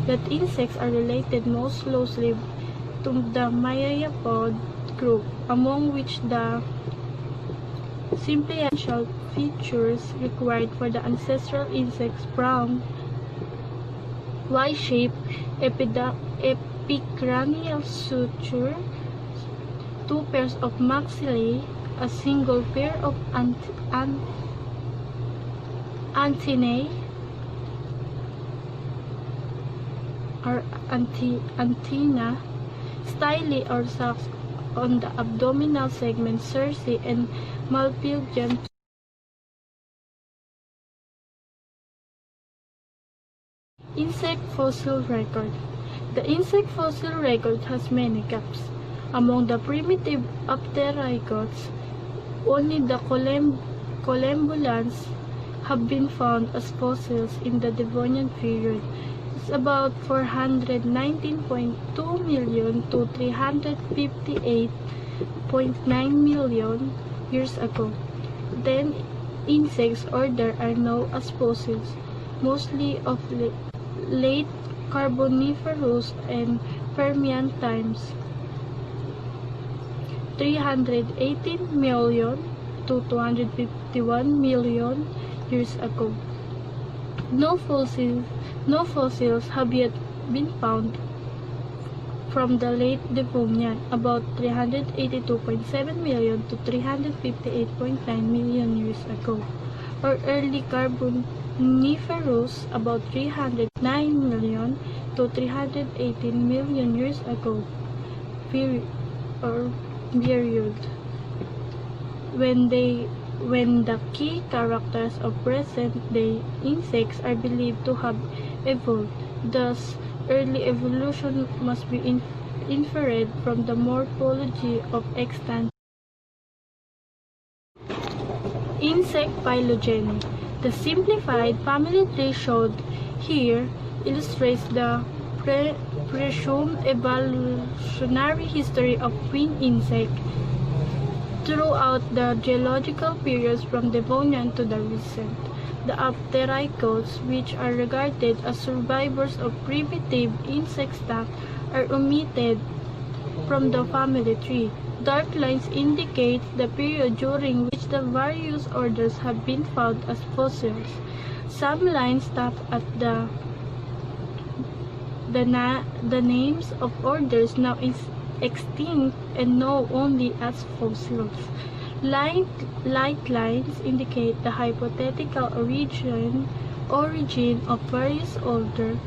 that insects are related most closely to the myriapod group, among which the simple features required for the ancestral insects: brown, Y-shaped epicranial suture, 2 pairs of maxillae, a single pair of antennae or antenna, styli or sacs on the abdominal segment, cerci, and malpighian. Insect fossil record. The insect fossil record has many gaps. Among the primitive pterygotes, only the collembolans have been found as fossils in the Devonian period. It's about 419.2 million to 358.9 million years ago. Then, insects order are known as fossils, mostly of late Carboniferous and Permian times, 318 million to 251 million years ago. No fossils have yet been found from the late Devonian, about 382.7 million to 358.9 million years ago, or early Carboniferous, about 309 million to 318 million years ago, period, when the key characters of present-day insects are believed to have evolved. Thus, early evolution must be inferred from the morphology of extant insect phylogeny. The simplified family tree showed here illustrates the presumed evolutionary history of winged insects throughout the geological periods from Devonian to the recent. The Apterygotes, which are regarded as survivors of primitive insect stock, are omitted from the family tree. Dark lines indicate the period during which the various orders have been found as fossils. Some lines stop at the names of orders now extinct and known only as fossils. Light lines indicate the hypothetical origin of various orders,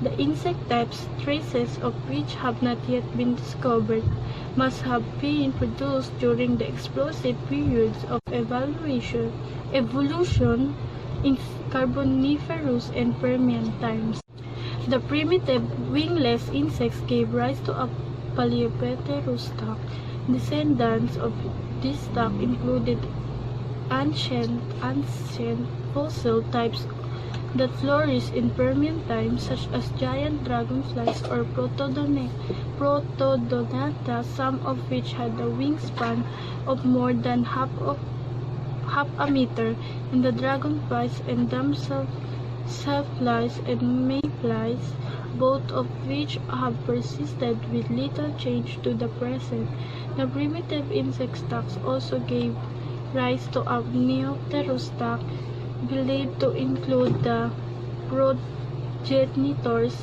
the insect types, traces of which have not yet been discovered, must have been produced during the explosive periods of evolution in Carboniferous and Permian times. The primitive wingless insects gave rise to a Paleopeterus stock. Descendants of this stock included ancient fossil types that flourished in Permian times, such as giant dragonflies or Protodonata, some of which had a wingspan of more than half a meter, and the dragonflies and damselflies and mayflies, both of which have persisted with little change to the present. The primitive insect stocks also gave rise to a Neopterus stock, believed to include the progenitors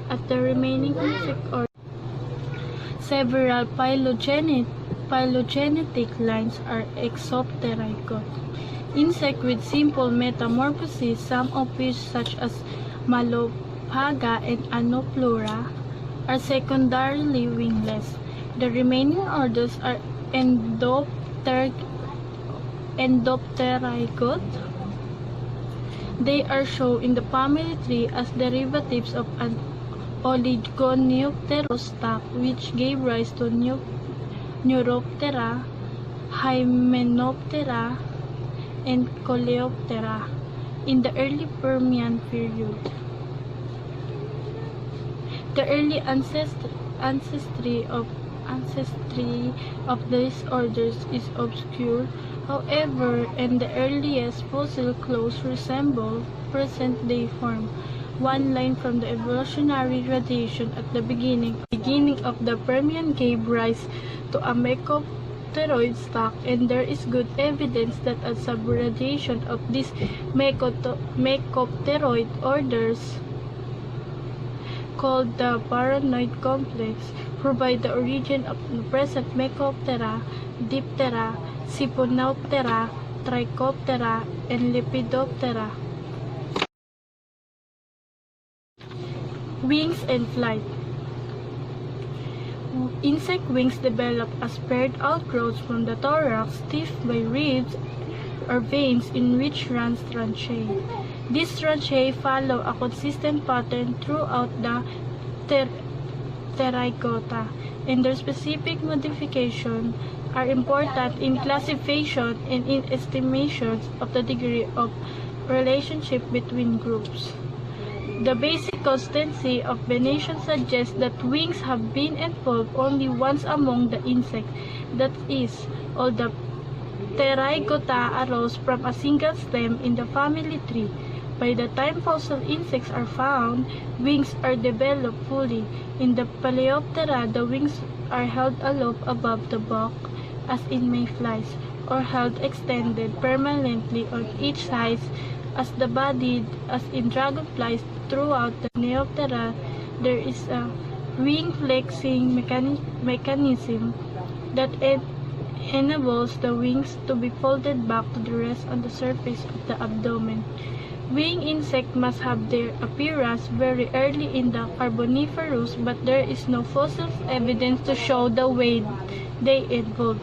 at the remaining insect order. Several phylogenetic lines are exopterygote. Insects with simple metamorphosis, some of which, such as Malophaga and Anoplura, are secondarily wingless. The remaining orders are endopterygote. They are shown in the family tree as derivatives of an Oligoneopterous stock, which gave rise to Neuroptera, Hymenoptera, and Coleoptera in the early Permian period. The early ancestry of these orders is obscure, however, and the earliest fossil closely resemble present-day form. One line from the evolutionary radiation at the beginning of the Permian gave rise to a Mecopteroid stock, and there is good evidence that a subradiation of these Mecopteroid orders, called the Paranoid complex, provide the origin of the present Mecoptera, Diptera, Siphonoptera, Trichoptera, and Lepidoptera. Wings and flight. Insect wings develop as paired outgrowths from the thorax, stiffed by ribs or veins in which runs tranchae. These tranchae follow a consistent pattern throughout the Pterygota, and their specific modifications are important in classification and in estimations of the degree of relationship between groups. The basic constancy of venation suggests that wings have been evolved only once among the insects, that is, all the Pterygota arose from a single stem in the family tree. By the time fossil insects are found, wings are developed fully. In the Paleoptera, the wings are held aloft above the back, as in mayflies, or held extended permanently on each side as the body, as in dragonflies. Throughout the Neoptera, there is a wing flexing mechanism that enables the wings to be folded back to the rest on the surface of the abdomen. Winged insects must have their appearance very early in the Carboniferous, but there is no fossil evidence to show the way they evolved.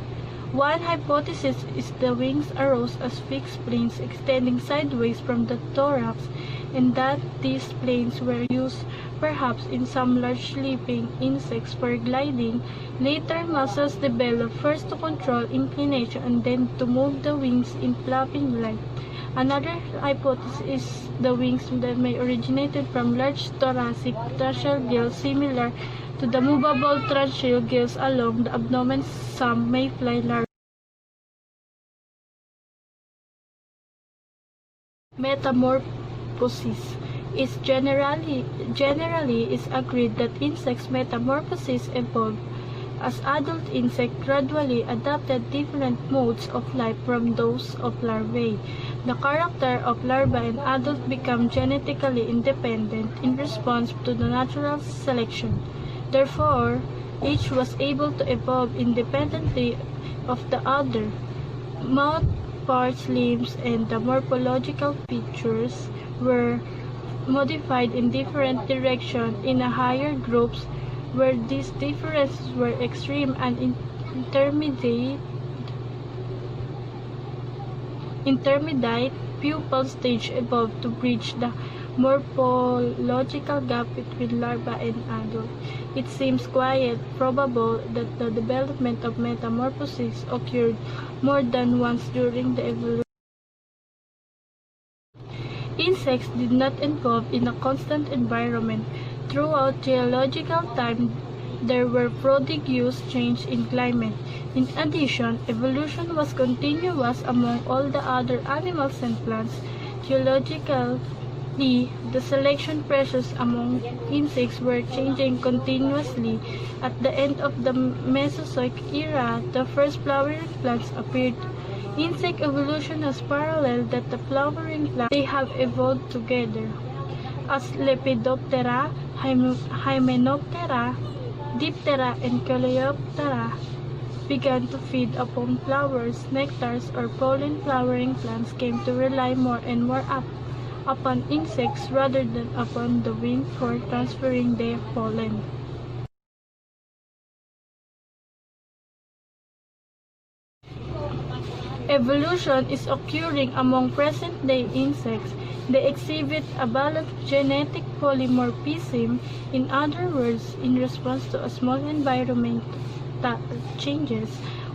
One hypothesis is the wings arose as fixed planes extending sideways from the thorax, and that these planes were used perhaps in some large leaping insects for gliding. Later, muscles developed first to control inclination and then to move the wings in flapping glide. Another hypothesis is the wings that may originated from large thoracic tertial gills similar to the movable tracheal gills along the abdomen. Some may fly large. Metamorphosis is generally is agreed that insects' metamorphosis evolved as adult insects gradually adopted different modes of life from those of larvae. The character of larvae and adults become genetically independent in response to the natural selection. Therefore, each was able to evolve independently of the other. Mouth parts, limbs, and the morphological features were modified in different directions in a higher groups where these differences were extreme and intermediate pupal stage evolved to bridge the morphological gap between larva and adult. It seems quite probable that the development of metamorphosis occurred more than once during the evolution. Insects did not evolve in a constant environment. Throughout geological time, there were prodigious changes in climate. In addition, evolution was continuous among all the other animals and plants. Geologically, the selection pressures among insects were changing continuously. At the end of the Mesozoic era, the first flowering plants appeared. Insect evolution has paralleled that the flowering plants they have evolved together. As Lepidoptera, Hymenoptera, Diptera, and Coleoptera began to feed upon flowers, nectars, or pollen, flowering plants came to rely more and more upon insects rather than upon the wind for transferring their pollen. Evolution is occurring among present-day insects. They exhibit a balanced genetic polymorphism. In other words, in response to a small environmental changes,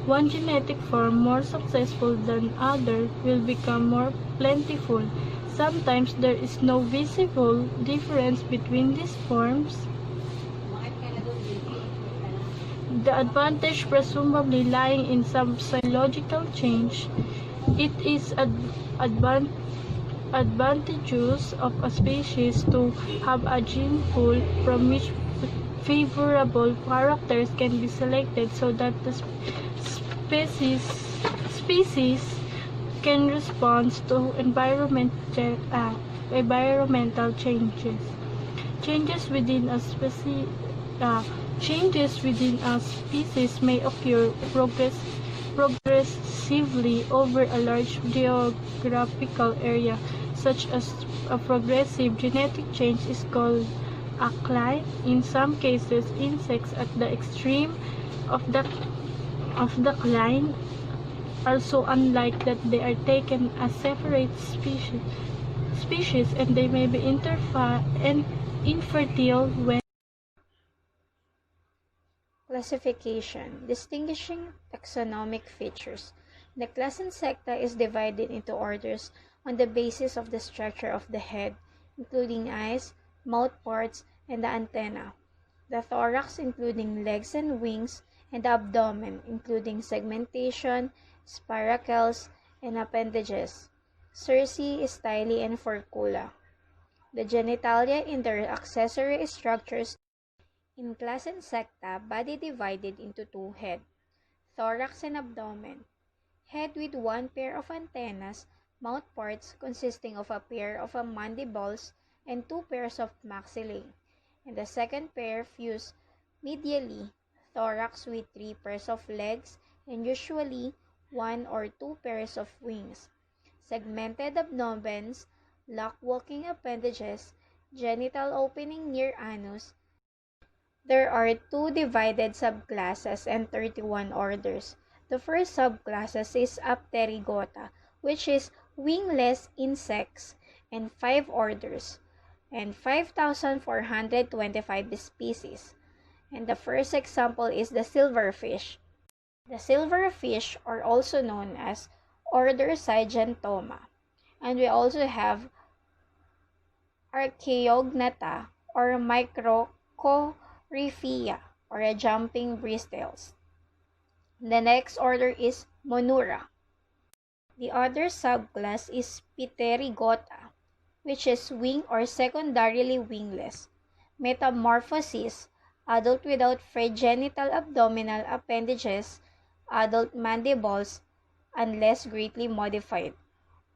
one genetic form more successful than other will become more plentiful. Sometimes there is no visible difference between these forms. The advantage presumably lying in some psychological change. It is advantageous of a species to have a gene pool from which favorable characters can be selected so that the species can respond to environmental changes. Changes within a species may occur progressively over a large geographical area, such as a progressive genetic change is called a cline. In some cases, insects at the extreme of the cline are so unlike that they are taken as separate species and they may be infertile when Classification. Distinguishing taxonomic features. The class Insecta is divided into orders on the basis of the structure of the head, including eyes, mouth parts, and the antenna, the thorax including legs and wings, and the abdomen including segmentation, spiracles, and appendages, cerci, styli, and furcula. The genitalia in their accessory structures. In class Insecta, body divided into two head, thorax and abdomen. Head with one pair of antennas, mouth parts consisting of a pair of mandibles and two pairs of maxillae, and the second pair fused medially, thorax with three pairs of legs and usually one or two pairs of wings, segmented abdomens, lock-walking appendages, genital opening near anus. There are two divided subclasses and 31 orders. The first subclasses is Apterygota, which is wingless insects and 5 orders and 5,425 species. And the first example is the silverfish. The silverfish are also known as order Zygentoma. And we also have Archaeognata or Microcoryphea or a jumping bristles. The next order is Monura. The other subclass is Pterygota, which is wing or secondarily wingless. Metamorphosis, adult without phrygenital abdominal appendages, adult mandibles, unless greatly modified.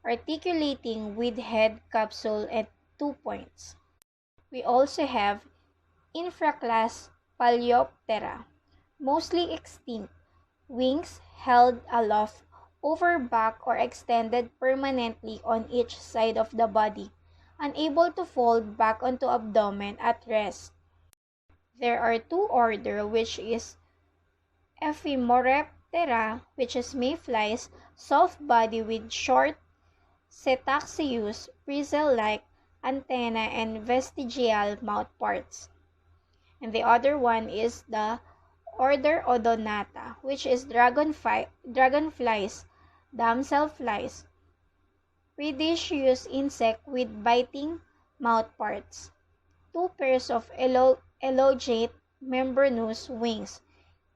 Articulating with head capsule and 2 points. We also have infraclass Paleoptera, mostly extinct, wings held aloft over back or extended permanently on each side of the body, unable to fold back onto abdomen at rest. There are 2 orders, which is Ephemoraptera, which is mayflies, soft body with short cetaceous bristle-like antenna and vestigial mouth parts. And the other one is the order Odonata, which is dragonflies, damselflies, predaceous insect with biting mouth parts. 2 pairs of elongate membranous wings,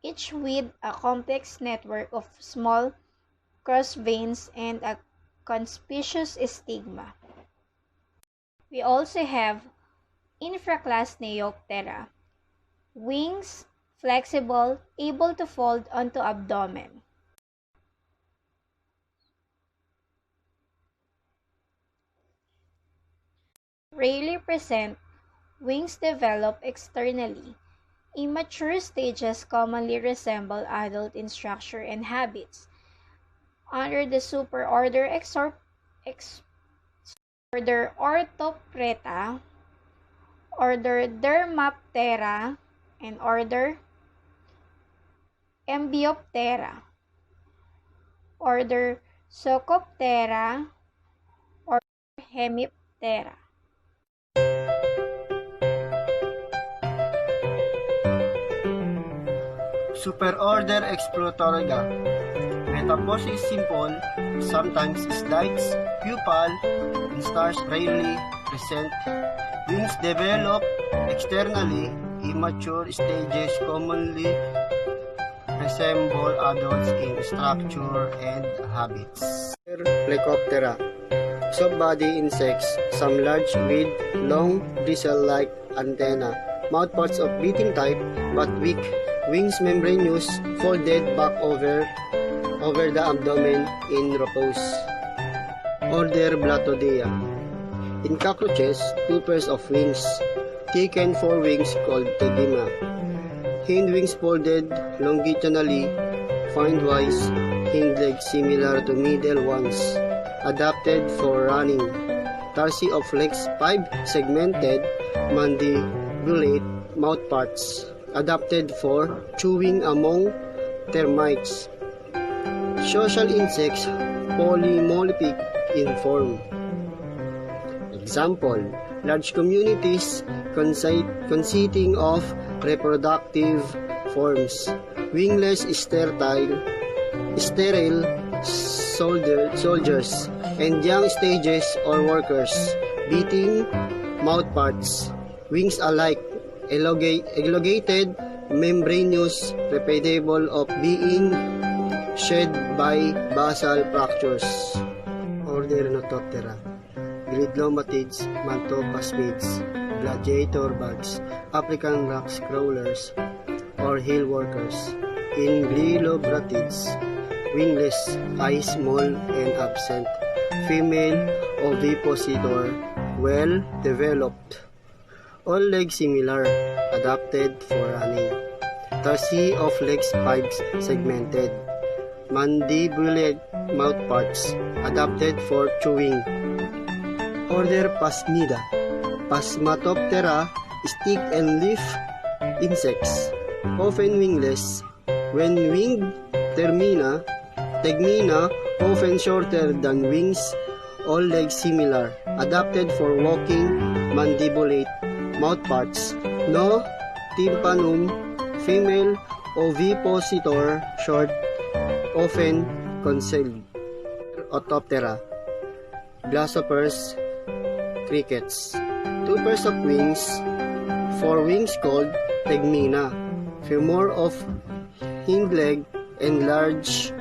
each with a complex network of small cross veins and a conspicuous stigma. We also have infraclass Neoptera, wings flexible, able to fold onto abdomen. Rarely present, wings develop externally. Immature stages commonly resemble adult in structure and habits. Under the superorder order Orthopreta, order Dermaptera, and order Embioptera, order Socoptera, order Hemiptera. Superorder Explotoriga. Metamorphosis is simple, sometimes slight, pupal, and stars rarely present. Wings develop externally. Immature stages commonly resemble adults in structure and habits. Plecoptera. Soft-body insects, some large with long bristle-like antenna. Mouthparts of beating type but weak. Wings membranous, folded back over the abdomen in repose. Order Blattodea. In cockroaches, 2 pairs of wings. Thickened forewings called tegima. Hindwings folded longitudinally, findwise, hind legs similar to middle ones, adapted for running. Tarsi of legs 5 segmented, mandibulate mouthparts, adapted for chewing among termites. Social insects, polymorphic in form. Example, large communities consisting of reproductive forms, wingless sterile soldiers, and young stages or workers, beating mouthparts, wings alike, elongated, membranous, replicable of being shed by basal fractures. Order Notoptera. Gridlomatids, mantophasmids, gladiator bugs, African rock crawlers, or hill workers. In Glylobratids, wingless, eyes small and absent. Female ovipositor, well developed. All legs similar, adapted for running. Tarsi of legs 5 segmented. Mandibulate mouthparts, adapted for chewing. Order Phasmida. Phasmatoptera, stick and leaf insects, often wingless. When winged, Tegmina, often shorter than wings, all legs similar, adapted for walking, mandibulate, mouthparts. No tympanum, female ovipositor, short, often concealed. Orthoptera, grasshoppers, crickets. 2 pairs of wings, 4 wings called tegmina, femur of hind leg and large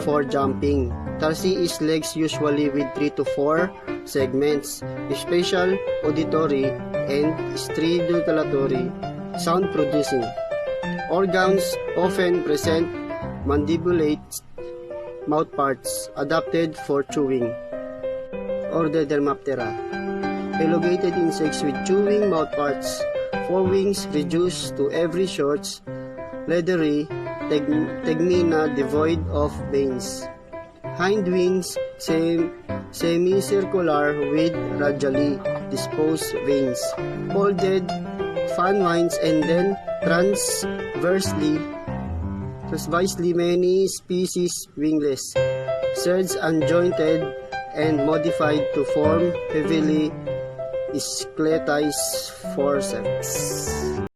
for jumping. Tarsi is legs usually with 3 to 4 segments, spatial, auditory, and stridulatory, sound producing. Organs often present mandibulate mouthparts adapted for chewing. Order Dermaptera. Elongated insects with chewing mouthparts. Forewings reduced to every short, leathery, tegmina devoid of veins. Hind wings semicircular with radially disposed veins. Folded fan wings and then transversely many species wingless. Surds unjointed and modified to form heavily skeletized forceps.